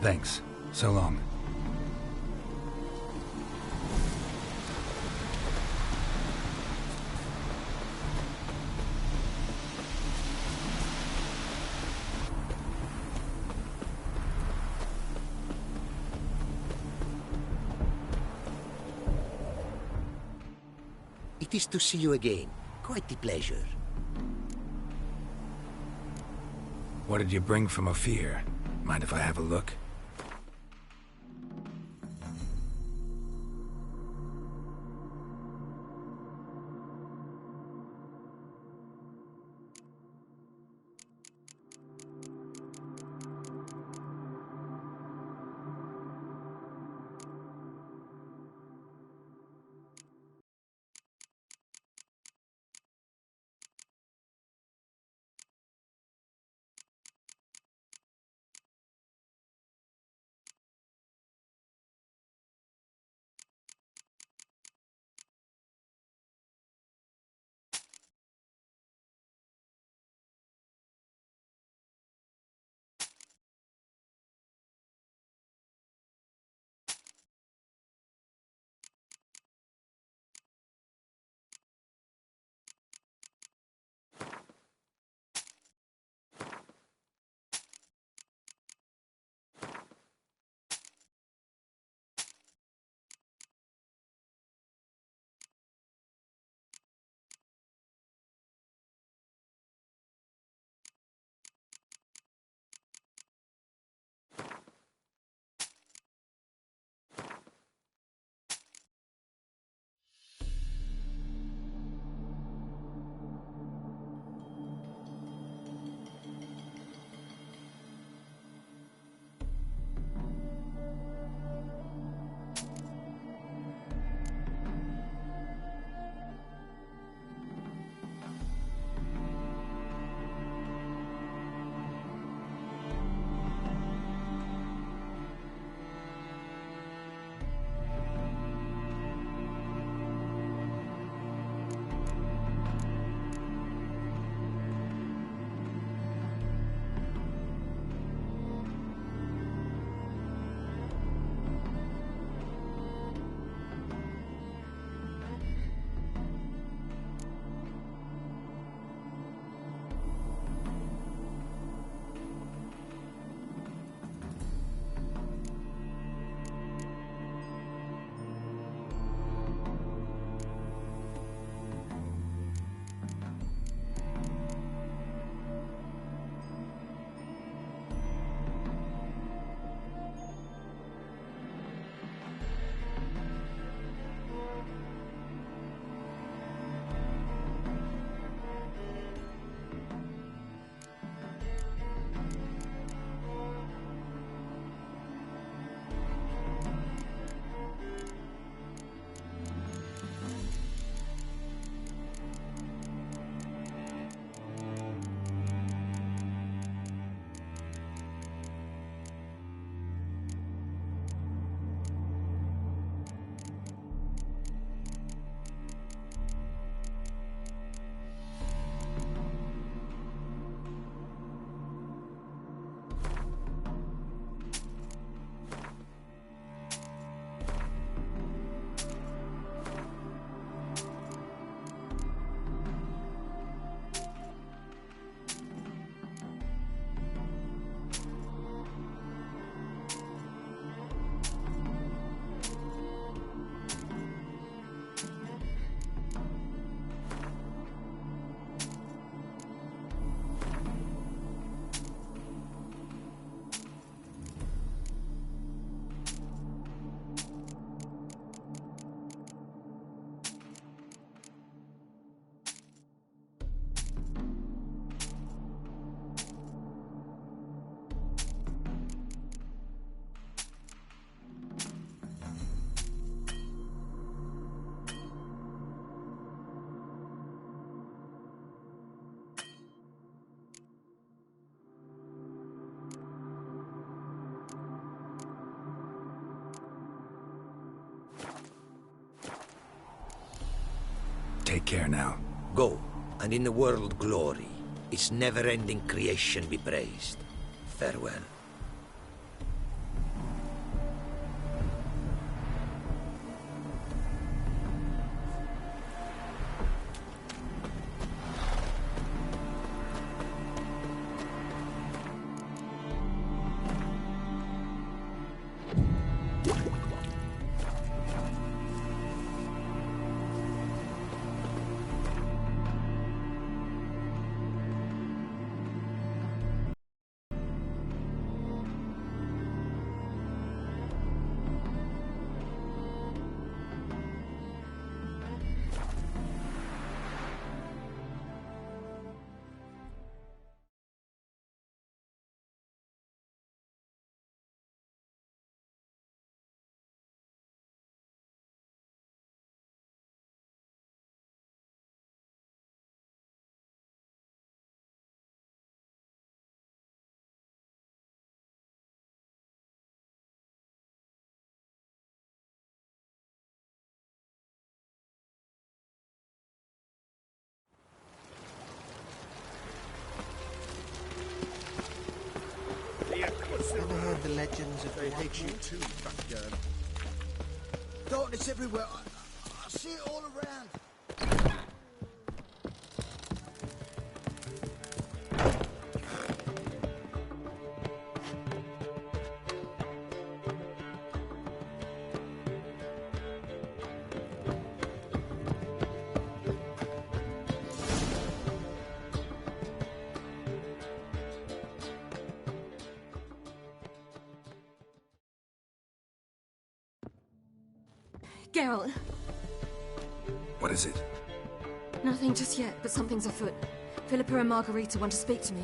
Thanks. So long. It is to see you again. Quite the pleasure. What did you bring from Ophir? Mind if I have a look? Take care now. Go, and in the world glory, its never-ending creation be praised. Farewell. Ever heard the legends of the hate you too, backyard? Darkness everywhere. I see it all around. Geralt. What is it? Nothing just yet, but something's afoot. Philippa and Margarita want to speak to me.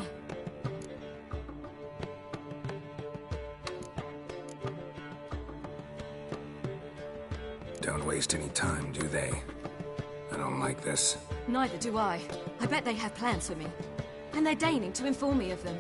Don't waste any time, do they? I don't like this. Neither do I. I bet they have plans for me. And they're deigning to inform me of them.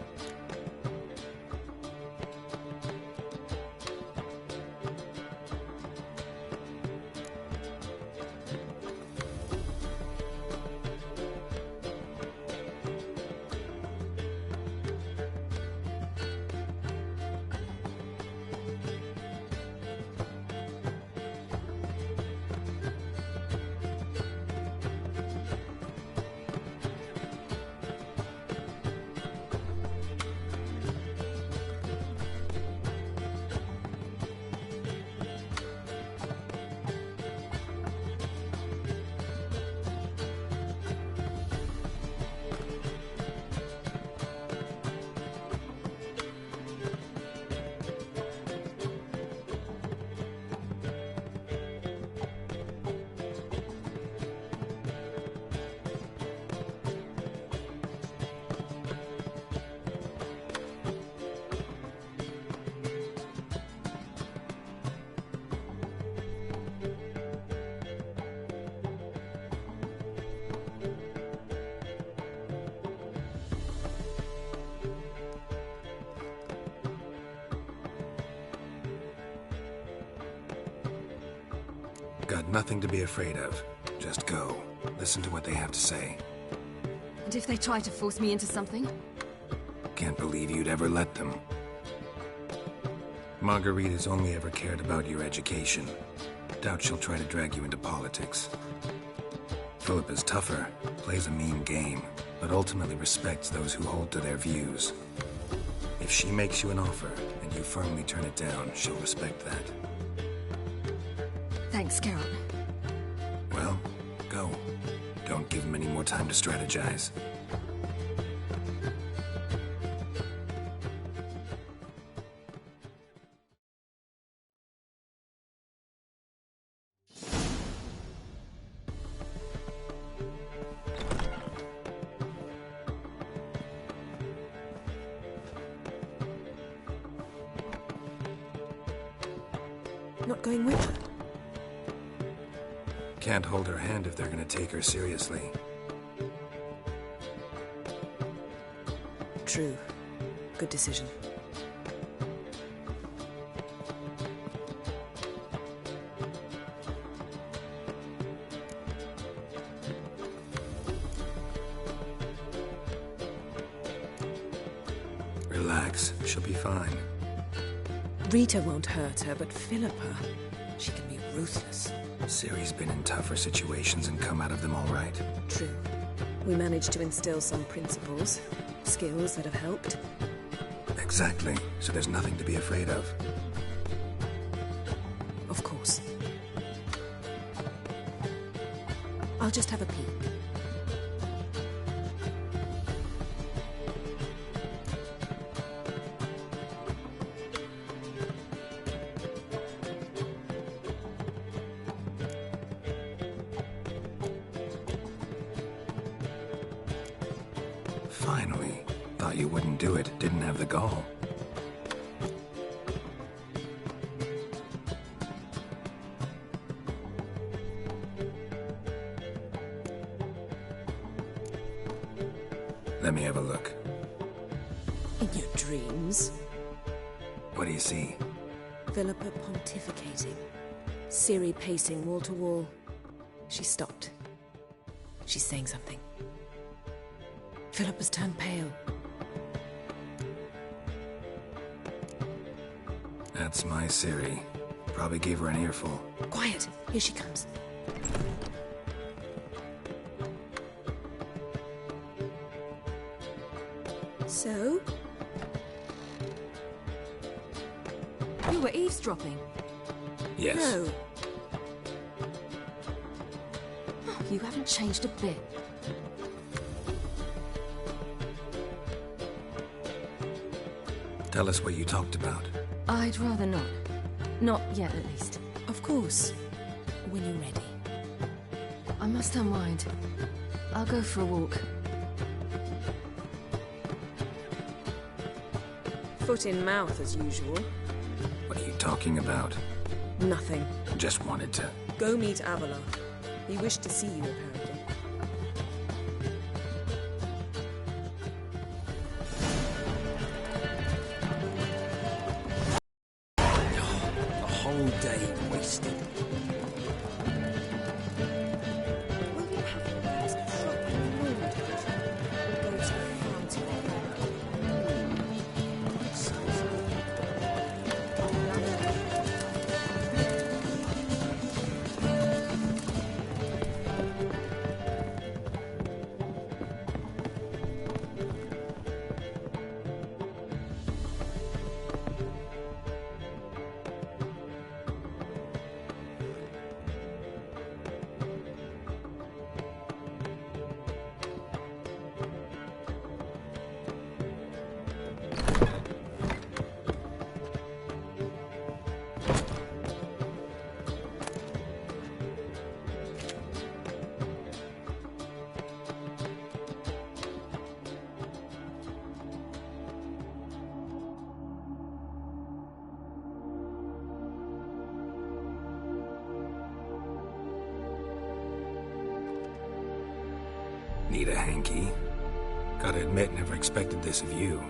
Got nothing to be afraid of. Just go. Listen to what they have to say. And if they try to force me into something? Can't believe you'd ever let them. Margarita's only ever cared about your education. Doubt she'll try to drag you into politics. Philippa's tougher, plays a mean game, but ultimately respects those who hold to their views. If she makes you an offer, and you firmly turn it down, she'll respect that. Thanks, Geralt. Well, go. Don't give him any more time to strategize. Not going with her? Can't hold her hand if they're gonna take her seriously. True. Good decision. Relax, she'll be fine. Rita won't hurt her, but Philippa, she can be ruthless. Ciri's been in tougher situations and come out of them all right. True. We managed to instill some principles, skills that have helped. Exactly, so there's nothing to be afraid of. Of course. I'll just have a peek. Finally. Thought you wouldn't do it. Didn't have the gall. Let me have a look. In your dreams? What do you see? Philippa pontificating. Ciri pacing wall to wall. She stopped. She's saying something. Philippa's turned pale. That's my Ciri. Probably gave her an earful. Quiet! Here she comes. So? You were eavesdropping. Yes. No. You haven't changed a bit. Tell us what you talked about. I'd rather not. Not yet, at least. Of course. When you're ready. I must unwind. I'll go for a walk. Foot in mouth, as usual. What are you talking about? Nothing. Just wanted to... Go meet Avila. He wished to see you, apparently. A whole day wasted. Will you have your bags properly moved? Or go to France with Need a hanky? Gotta admit, never expected this of you.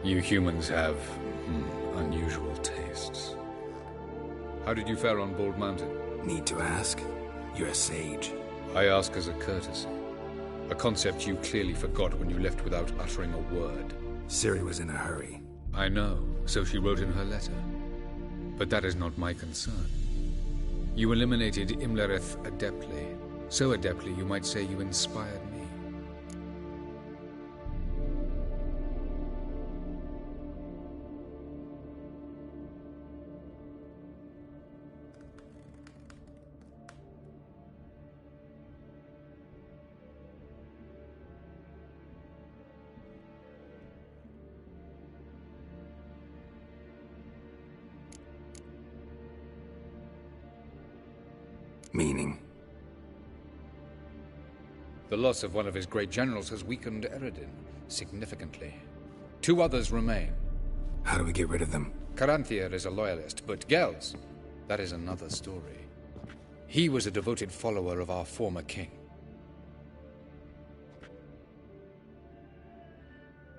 You humans have unusual tastes. How did you fare on Bald Mountain? Need to ask? You're a sage. I ask as a courtesy. A concept you clearly forgot when you left without uttering a word. Ciri was in a hurry. I know, so she wrote in her letter. But that is not my concern. You eliminated Imlerith adeptly. So adeptly, you might say you inspired me. Meaning? The loss of one of his great generals has weakened Eredin significantly. 2 others remain. How do we get rid of them? Caranthier is a loyalist, but Gels, that is another story. He was a devoted follower of our former king.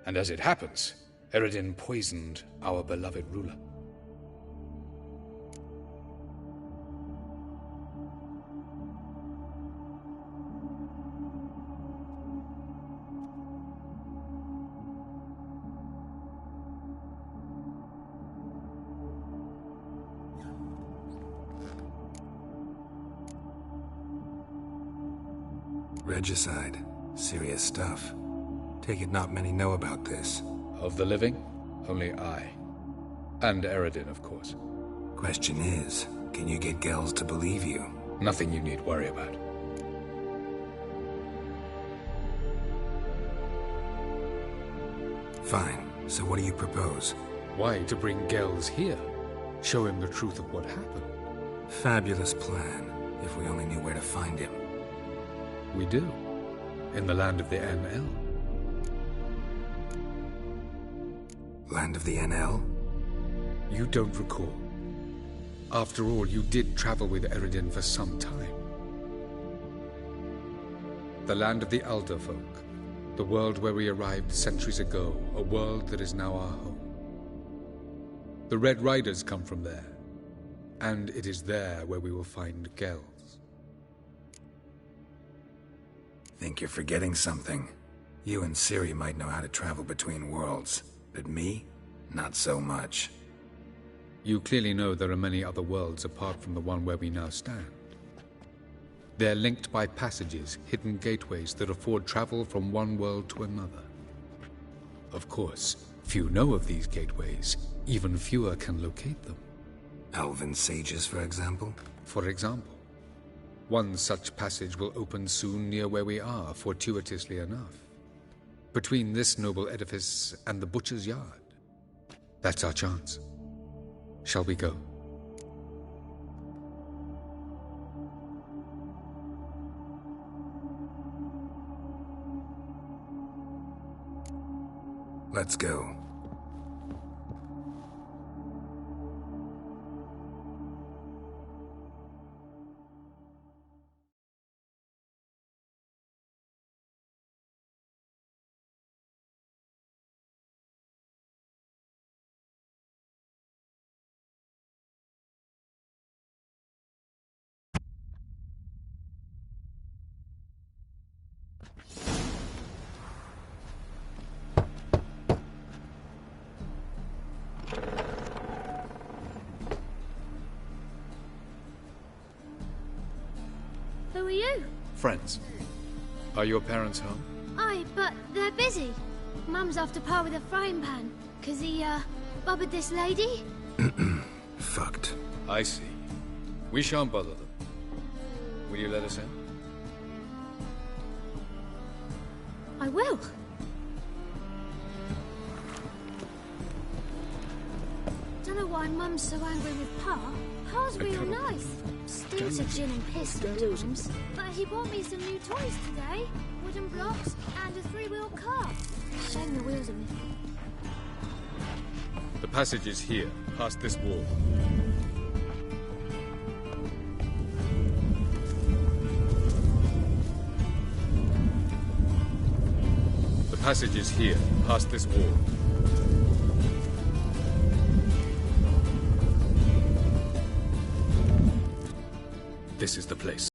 And as it happens, Eredin poisoned our beloved ruler. Regicide. Serious stuff. Take it not many know about this. Of the living, only I. And Eredin, of course. Question is, can you get Gels to believe you? Nothing you need worry about. Fine. So what do you propose? Why to bring Gels here? Show him the truth of what happened. Fabulous plan, if we only knew where to find him. We do. In the land of the NL. Land of the NL? You don't recall. After all, you did travel with Eredin for some time. The land of the Elder Folk. The world where we arrived centuries ago. A world that is now our home. The Red Riders come from there. And it is there where we will find Gels. Think you're forgetting something. You and Ciri might know how to travel between worlds, but me? Not so much. You clearly know there are many other worlds apart from the one where we now stand. They're linked by passages, hidden gateways that afford travel from one world to another. Of course, few know of these gateways. Even fewer can locate them. Elven sages, for example? For example. One such passage will open soon near where we are, fortuitously enough. Between this noble edifice and the butcher's yard. That's our chance. Shall we go? Let's go. Who are you? Friends. Are your parents home? Aye, but they're busy. Mum's off to par with a frying pan, 'cause he, bubbered this lady. Fucked. I see. We shan't bother them. Will you let us in? I will. Don't know why Mum's so angry with Pa. Pa's real nice. Stinks of gin and piss sometimes. But he bought me some new toys today. Wooden blocks and a 3-wheel car. Shame the wheels are missing. The passage is here, past this wall. The passage is here, past this wall. This is the place.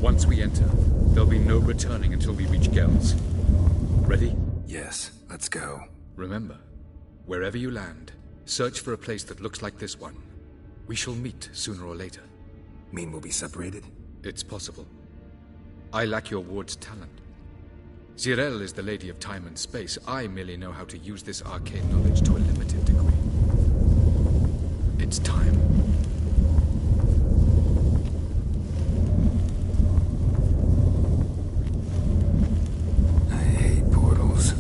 Once we enter, there'll be no returning until we reach Gel's. Ready? Yes, let's go. Remember, wherever you land, search for a place that looks like this one. We shall meet sooner or later. Mean we'll be separated? It's possible. I lack your ward's talent. Zirel is the lady of time and space. I merely know how to use this arcane knowledge to a limited degree. It's time. I hate portals.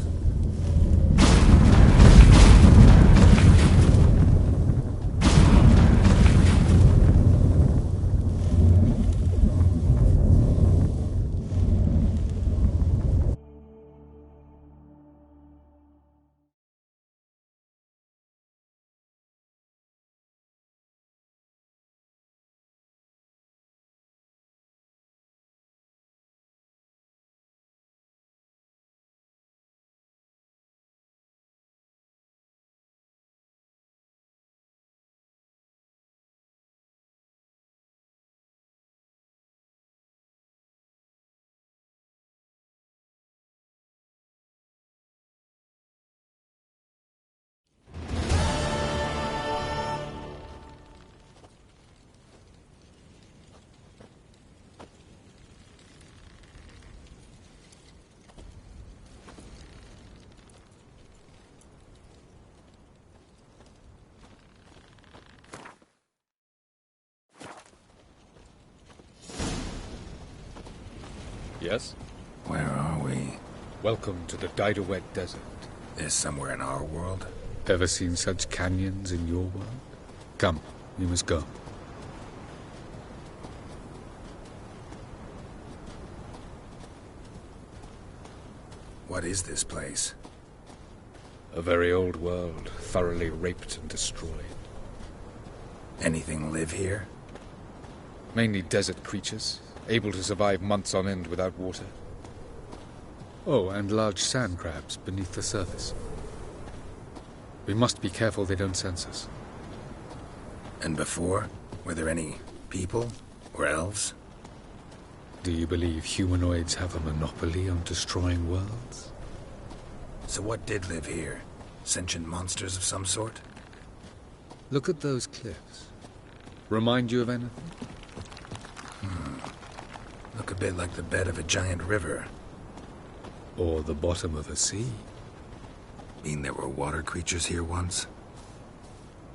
Yes? Where are we? Welcome to the Didowet Desert. This somewhere in our world? Ever seen such canyons in your world? Come, we must go. What is this place? A very old world, thoroughly raped and destroyed. Anything live here? Mainly desert creatures, able to survive months on end without water. Oh, and large sand crabs beneath the surface. We must be careful they don't sense us. And before? Were there any people? Or elves? Do you believe humanoids have a monopoly on destroying worlds? So what did live here? Sentient monsters of some sort? Look at those cliffs. Remind you of anything? Look a bit like the bed of a giant river. Or the bottom of a sea? Mean there were water creatures here once?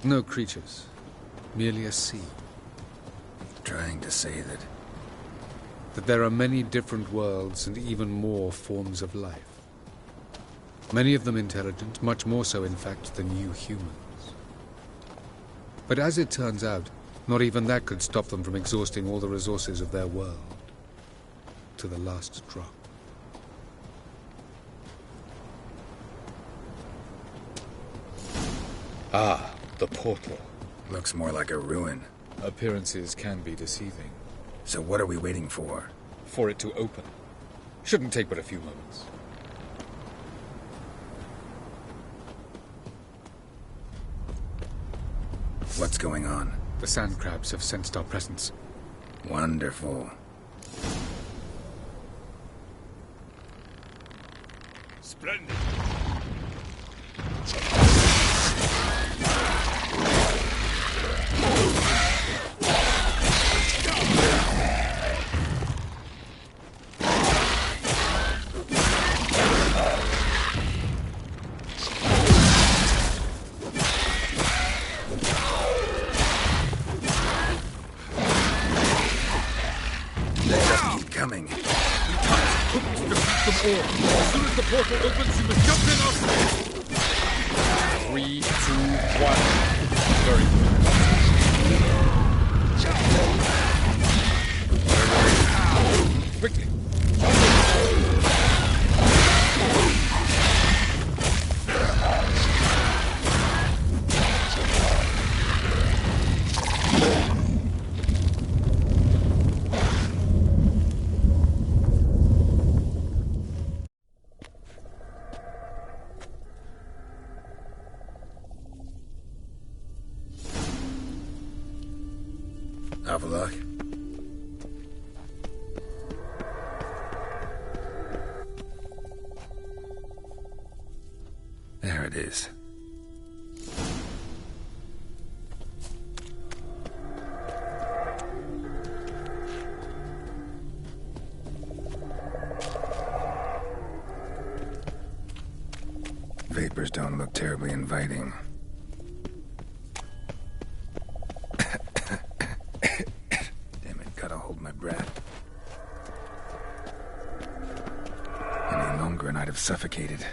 No creatures. Merely a sea. Trying to say That there are many different worlds and even more forms of life. Many of them intelligent, much more so in fact than you humans. But as it turns out, not even that could stop them from exhausting all the resources of their world. To the last drop. Ah, the portal. looks more like a ruin. Appearances can be deceiving. So what are we waiting for? For it to open. Shouldn't take but a few moments. What's going on? The sand crabs have sensed our presence. Wonderful. Splendid. Coming. As soon as the portal opens, you must jump in us! 3, 2, 1. Very good. Quickly. Avalok. There it is. Vapors don't look terribly inviting. Any longer and I'd have suffocated.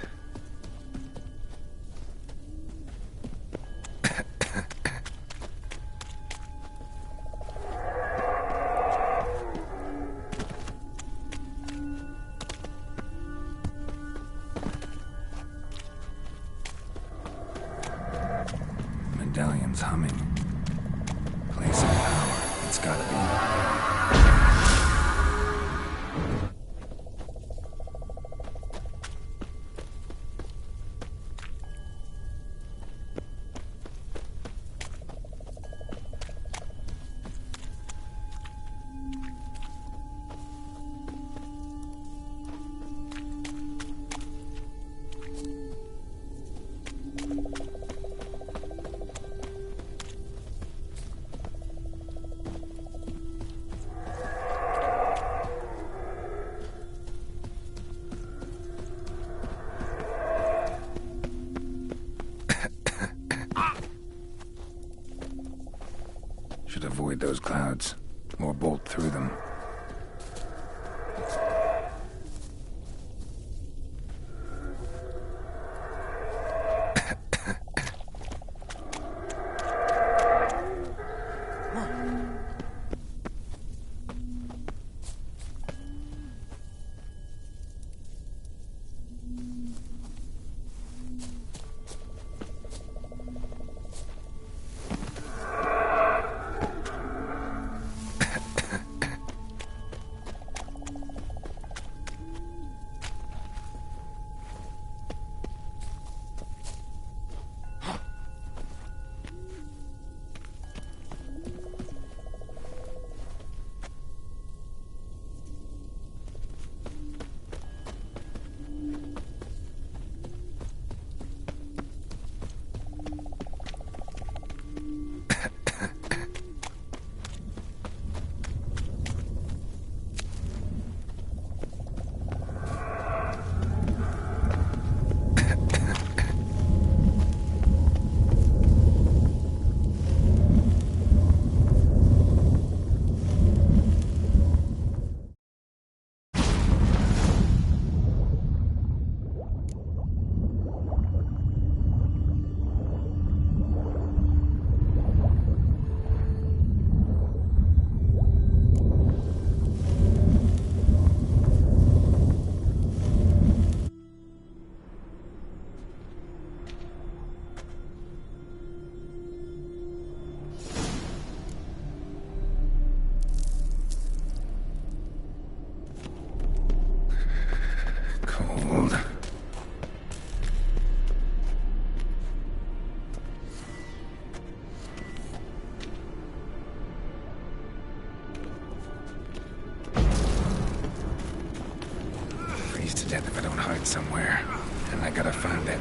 Medallion's humming. Place of power. It's gotta be. Should avoid those clouds, or bolt through them.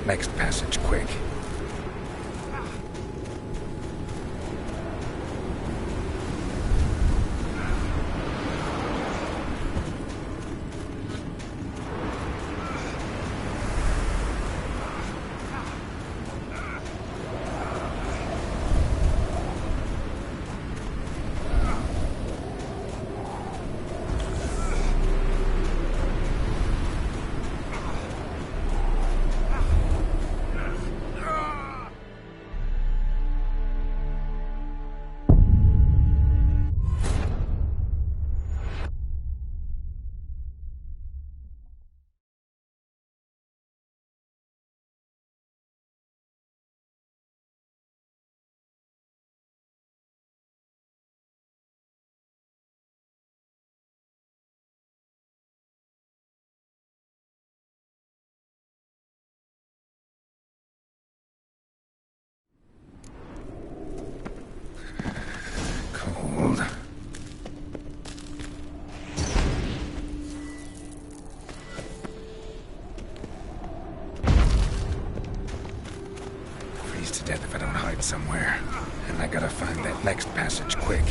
that next passage quick. To death if I don't hide somewhere. And I gotta find that next passage quick.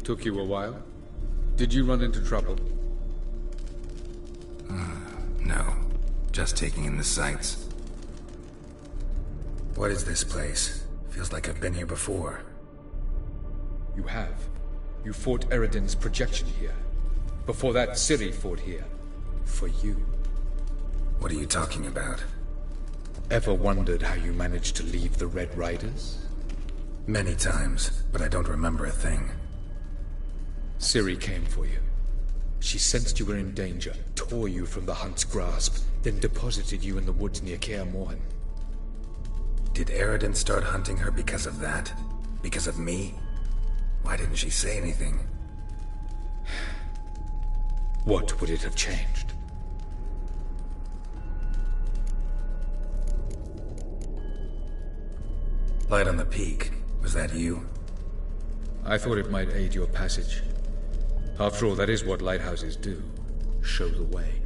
Took you a while? Did you run into trouble? No. Just taking in the sights. What is this place? Feels like I've been here before. You have. You fought Eredin's projection here. Before that, Ciri fought here. For you. What are you talking about? Ever wondered how you managed to leave the Red Riders? Many times, but I don't remember a thing. Ciri came for you. She sensed you were in danger, tore you from the Hunt's grasp, then deposited you in the woods near Kaer Morhen. Did Eredin start hunting her because of that? Because of me? Why didn't she say anything? What would it have changed? Light on the peak. Was that you? I thought it might aid your passage. After all, that is what lighthouses do. Show the way.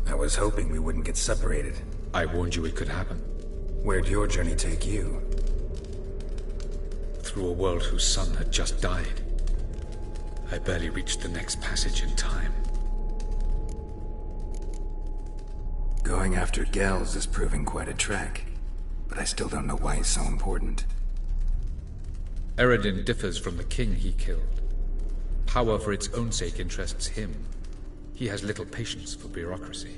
I was hoping we wouldn't get separated. I warned you it could happen. Where'd your journey take you? Through a world whose sun had just died. I barely reached the next passage in time. Going after Gels is proving quite a trek, but I still don't know why he's so important. Eredin differs from the king he killed. Power for its own sake interests him. He has little patience for bureaucracy.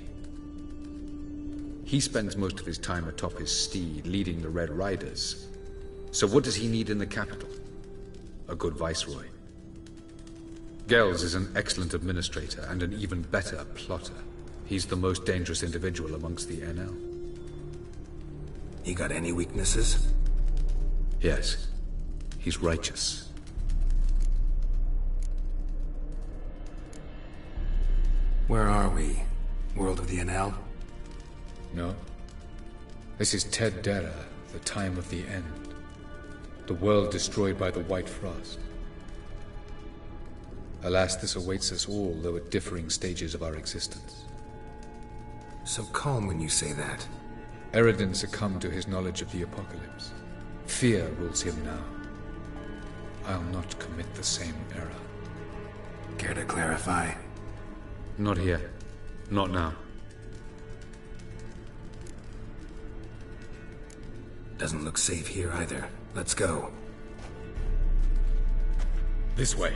He spends most of his time atop his steed, leading the Red Riders. So what does he need in the capital? A good viceroy. Gels is an excellent administrator and an even better plotter. He's the most dangerous individual amongst the NL. He got any weaknesses? Yes. He's righteous. Where are we? World of the NL? No. This is Ted Dera, the time of the end. The world destroyed by the White Frost. Alas, this awaits us all, though at differing stages of our existence. So calm when you say that. Eredin succumbed to his knowledge of the apocalypse. Fear rules him now. I'll not commit the same error. Care to clarify? Not here. Not now. Doesn't look safe here either. Let's go. This way.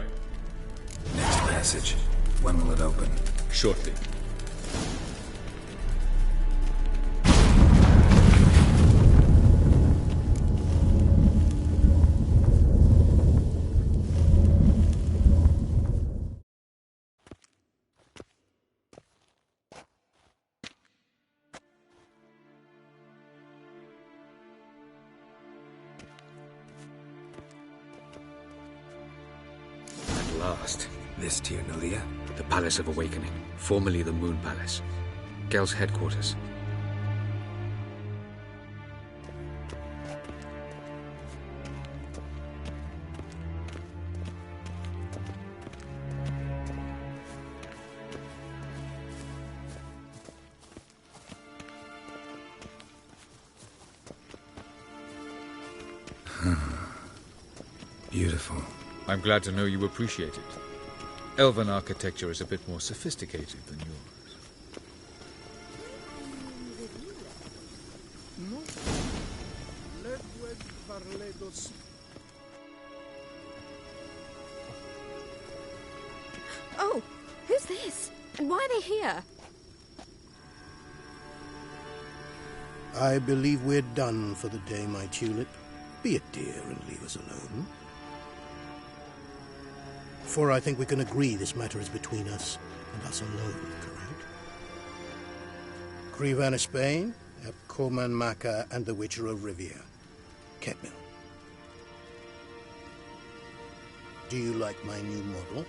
Next passage. When will it open? Shortly. At last. This Tyr Nalia? The Palace of Awakening, formerly the Moon Palace. Gel's headquarters. Beautiful. I'm glad to know you appreciate it. Elven architecture is a bit more sophisticated than yours. Oh, who's this? And why are they here? I believe we're done for the day, my tulip. Be a dear and leave us alone. For I think we can agree this matter is between us and us alone, correct? Crevan of Spain, Coman Maca, and the Witcher of Rivia. Ketmil. Do you like my new model?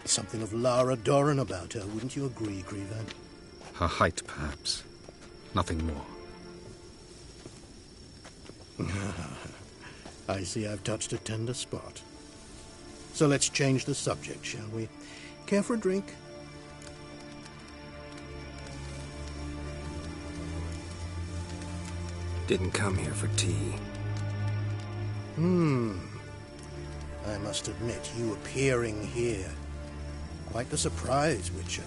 Something of Lara Doran about her, wouldn't you agree, Crevan? Her height, perhaps. Nothing more. I see I've touched a tender spot. So let's change the subject, shall we? Care for a drink? Didn't come here for tea. I must admit, you appearing here. Quite the surprise, Witcher.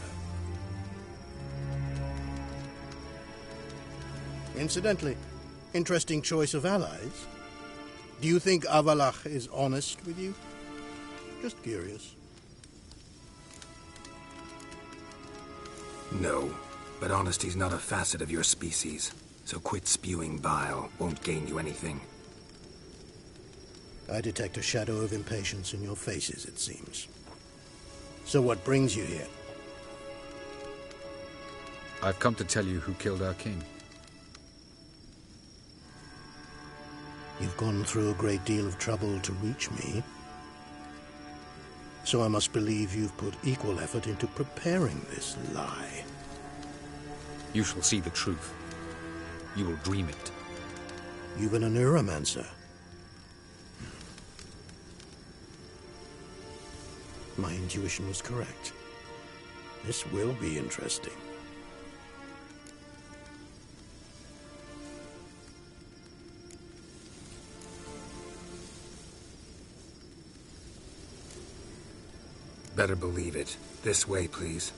Incidentally, interesting choice of allies. Do you think Avalach is honest with you? Just curious. No, but honesty's not a facet of your species. So quit spewing bile. Won't gain you anything. I detect a shadow of impatience in your faces, it seems. So what brings you here? I've come to tell you who killed our king. You've gone through a great deal of trouble to reach me. So I must believe you've put equal effort into preparing this lie. You shall see the truth. You will dream it. You've been a neuromancer. My intuition was correct. This will be interesting. Better believe it. This way, please.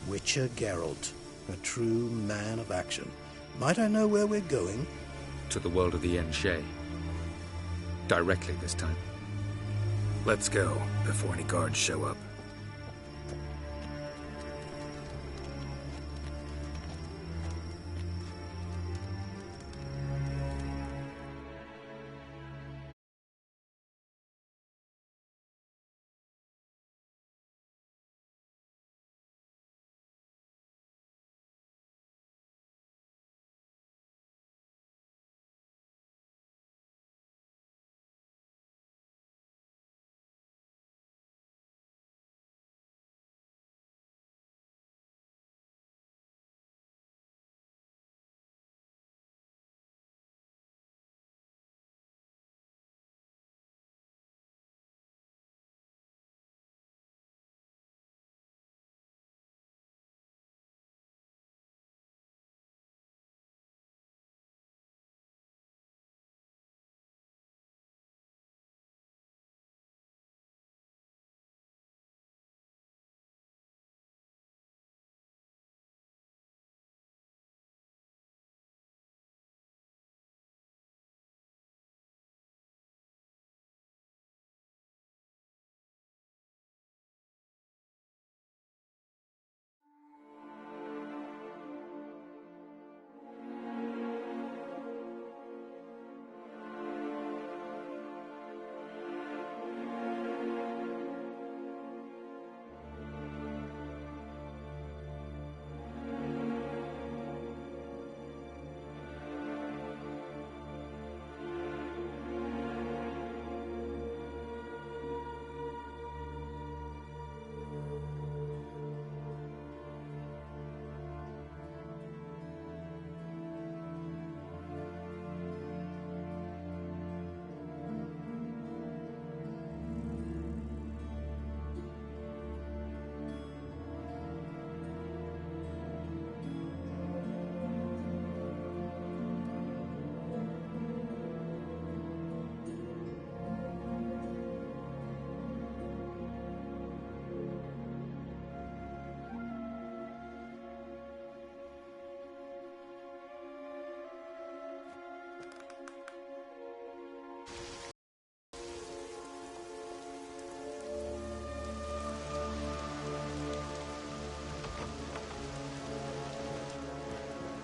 Witcher Geralt, a true man of action. Might I know where we're going? To the world of the N7Sephy. Directly this time. Let's go, before any guards show up.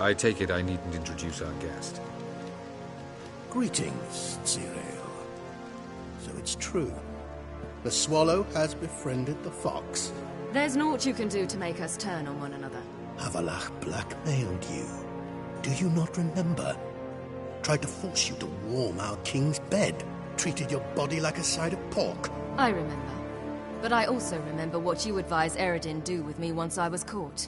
I take it I needn't introduce our guest. Greetings, Cyril. So it's true. The swallow has befriended the fox. There's naught you can do to make us turn on one another. Avalach blackmailed you. Do you not remember? Tried to force you to warm our king's bed. Treated your body like a side of pork. I remember. But I also remember what you advised Eredin do with me once I was caught.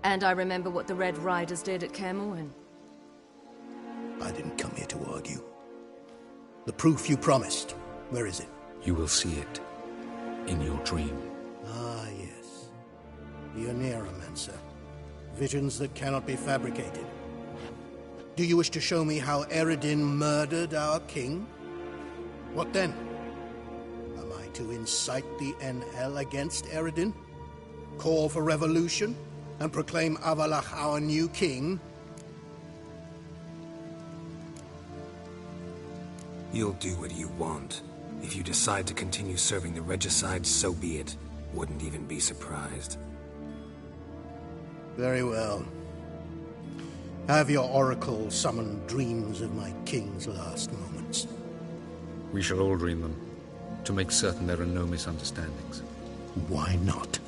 And I remember what the Red Riders did at Kaer Morhen. I didn't come here to argue. The proof you promised, where is it? You will see it in your dream. Ah, yes. The Oneiromancer. Visions that cannot be fabricated. Do you wish to show me how Eredin murdered our king? What then? Am I to incite the NL against Eredin? Call for revolution? And proclaim Avalach our new king? You'll do what you want. If you decide to continue serving the regicide, so be it. Wouldn't even be surprised. Very well. Have your oracle summon dreams of my king's last moments. We shall all dream them, to make certain there are no misunderstandings. Why not?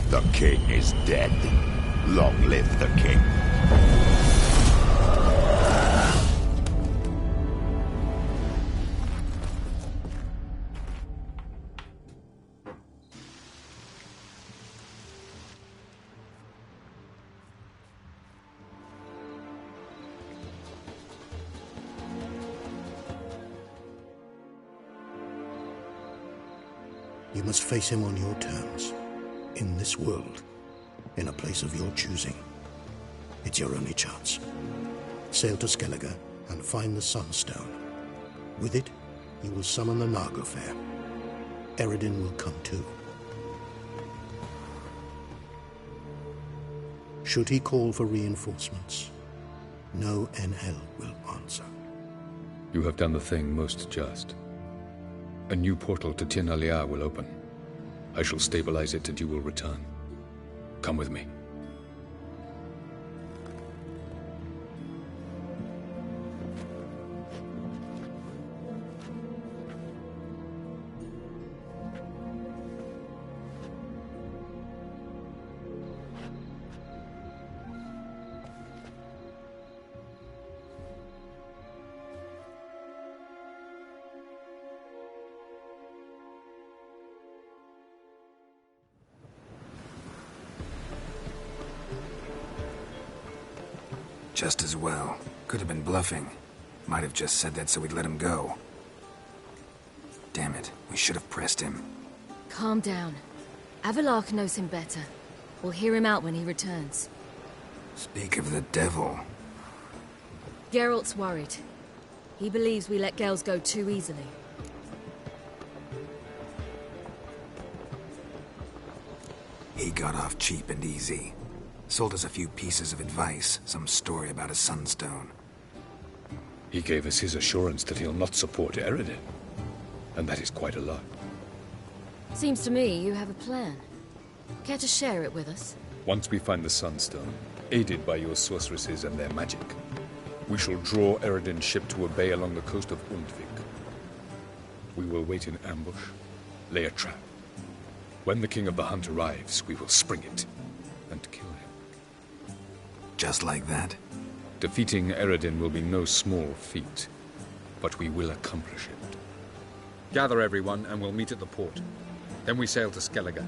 The king is dead. Long live the king. You must face him on your terms. In this world, in a place of your choosing. It's your only chance. Sail to Skellige and find the Sunstone. With it, you will summon the Nagofair. Eredin will come too. Should he call for reinforcements, no NL will answer. You have done the thing most just. A new portal to Tin Alia will open. I shall stabilize it and you will return. Come with me. Just as well. Could have been bluffing. Might have just said that so we'd let him go. Damn it, we should have pressed him. Calm down. Avalach knows him better. We'll hear him out when he returns. Speak of the devil. Geralt's worried. He believes we let Gales go too easily. He got off cheap and easy. Sold us a few pieces of advice, some story about a sunstone. He gave us his assurance that he'll not support Eredin. And that is quite a lot. Seems to me you have a plan. Care to share it with us? Once we find the Sunstone, aided by your sorceresses and their magic, we shall draw Eredin's ship to a bay along the coast of Undvik. We will wait in ambush, lay a trap. When the King of the Hunt arrives, we will spring it and kill him. Just like that? Defeating Eredin will be no small feat, but we will accomplish it. Gather everyone, and we'll meet at the port. Then we sail to Skellige.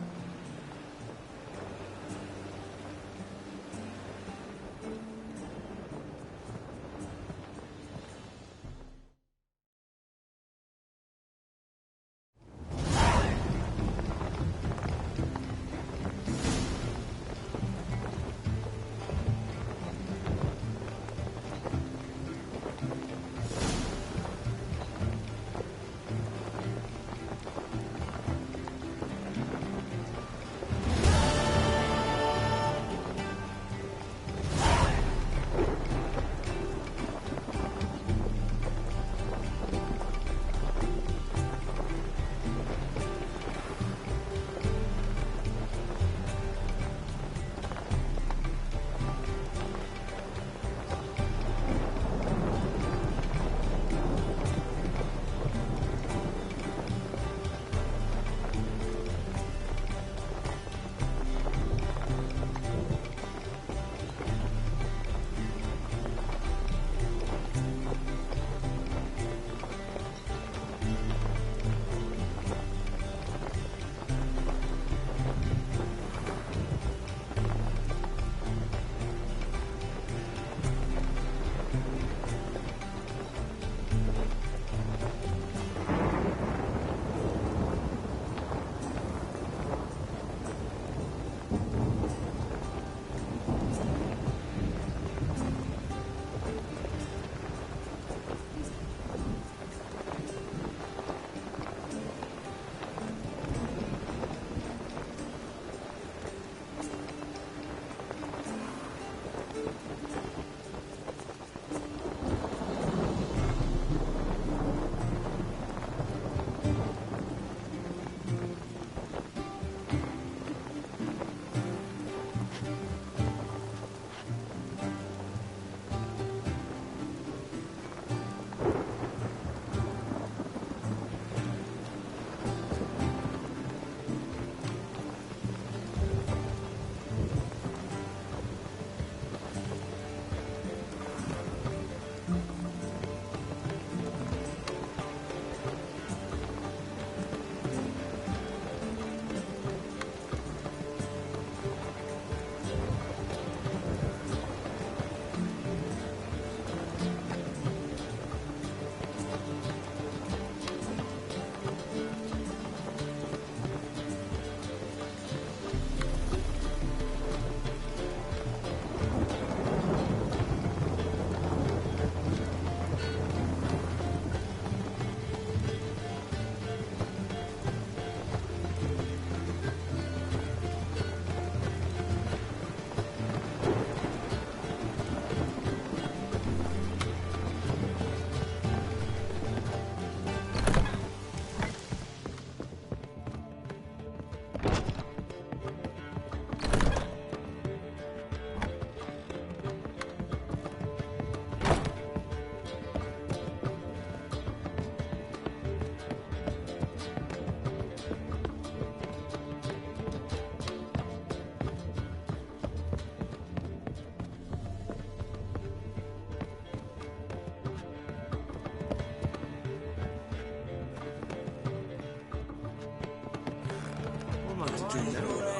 to know